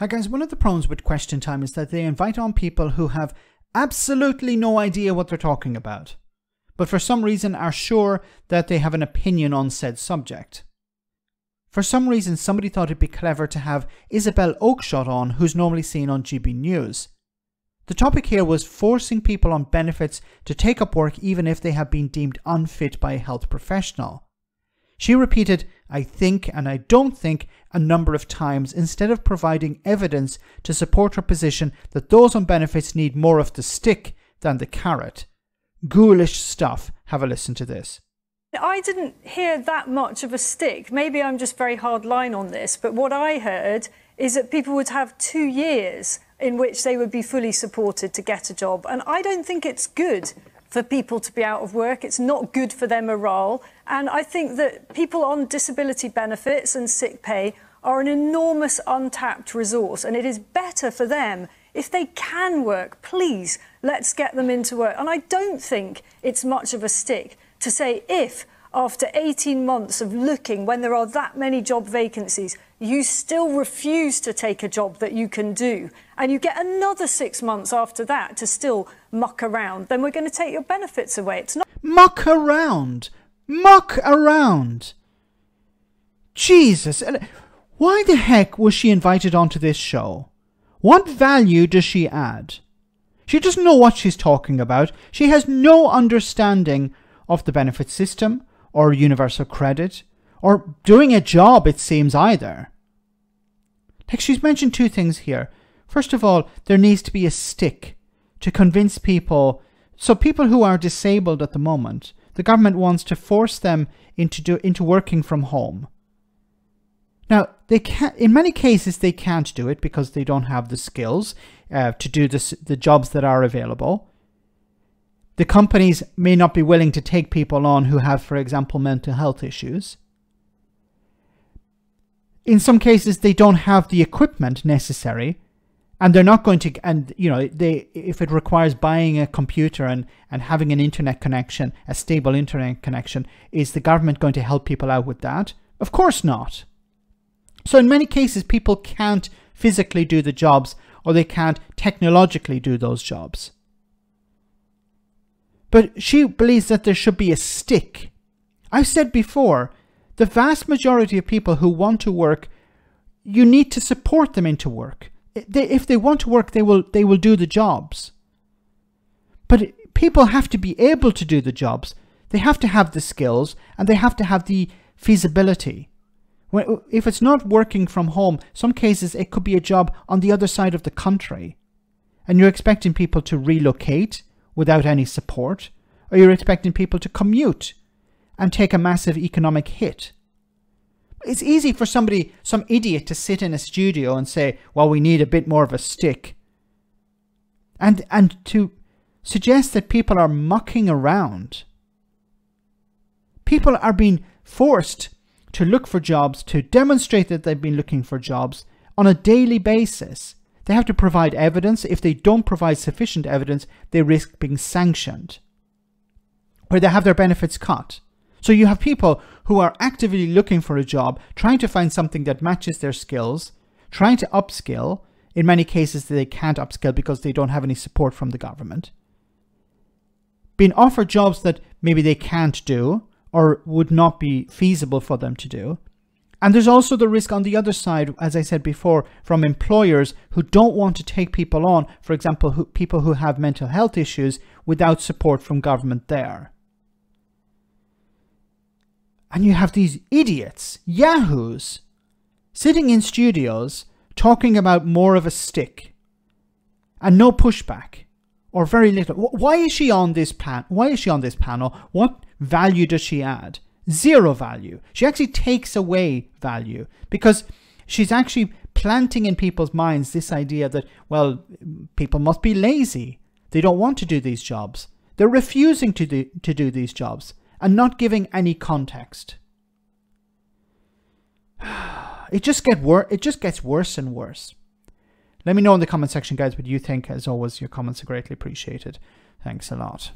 Hi guys, one of the problems with Question Time is that they invite on people who have absolutely no idea what they're talking about, but for some reason are sure that they have an opinion on said subject. For some reason, somebody thought it'd be clever to have Isabel Oakeshott on, who's normally seen on GB News. The topic here was forcing people on benefits to take up work even if they have been deemed unfit by a health professional. She repeated, "I think" and "I don't think" a number of times instead of providing evidence to support her position that those on benefits need more of the stick than the carrot. Ghoulish stuff. Have a listen to this. I didn't hear that much of a stick. Maybe I'm just very hard line on this, but what I heard is that people would have 2 years in which they would be fully supported to get a job. And I don't think it's good for people to be out of work. It's not good for their morale. And I think that people on disability benefits and sick pay are an enormous untapped resource. And it is better for them if they can work. Please, let's get them into work. And I don't think it's much of a stick to say if, after 18 months of looking, when there are that many job vacancies, you still refuse to take a job that you can do, and you get another 6 months after that to still muck around, then we're going to take your benefits away. It's not... Muck around! Muck around! Jesus! Why the heck was she invited onto this show? What value does she add? She doesn't know what she's talking about. She has no understanding of the benefit system, or universal credit, or doing a job, it seems, either. Like, she's mentioned 2 things here. First of all, there needs to be a stick to convince people. So people who are disabled at the moment, the government wants to force them into working from home. Now, they can't, in many cases, they can't do it because they don't have the skills to do the jobs that are available. The companies may not be willing to take people on who have, for example, mental health issues. In some cases, they don't have the equipment necessary, and they're not going to, and you know, if it requires buying a computer and having an internet connection, a stable internet connection, is the government going to help people out with that? Of course not. So in many cases, people can't physically do the jobs, or they can't technologically do those jobs. But she believes that there should be a stick. I've said before, the vast majority of people who want to work, you need to support them into work. If they want to work, they will do the jobs. But people have to be able to do the jobs. They have to have the skills, and they have to have the feasibility. If it's not working from home, some cases it could be a job on the other side of the country. And you're expecting people to relocate without any support, or you're expecting people to commute and take a massive economic hit. It's easy for some idiot to sit in a studio and say, well, we need a bit more of a stick. And to suggest that people are mucking around. People are being forced to look for jobs, to demonstrate that they've been looking for jobs on a daily basis. They have to provide evidence. If they don't provide sufficient evidence, they risk being sanctioned, or they have their benefits cut. So you have people who are actively looking for a job, trying to find something that matches their skills, trying to upskill. In many cases, they can't upskill because they don't have any support from the government. Being offered jobs that maybe they can't do or would not be feasible for them to do. And there's also the risk on the other side, as I said before, from employers who don't want to take people on, for example, people who have mental health issues without support from government there. And you have these idiots, yahoos, sitting in studios talking about more of a stick and no pushback, or very little. Why is she on this panel? What value does she add? Zero value. She actually takes away value because she's actually planting in people's minds this idea that, well, people must be lazy. They don't want to do these jobs. They're refusing to do these jobs and not giving any context. It just gets worse and worse. Let me know in the comment section, guys, what you think. As always, your comments are greatly appreciated. Thanks a lot.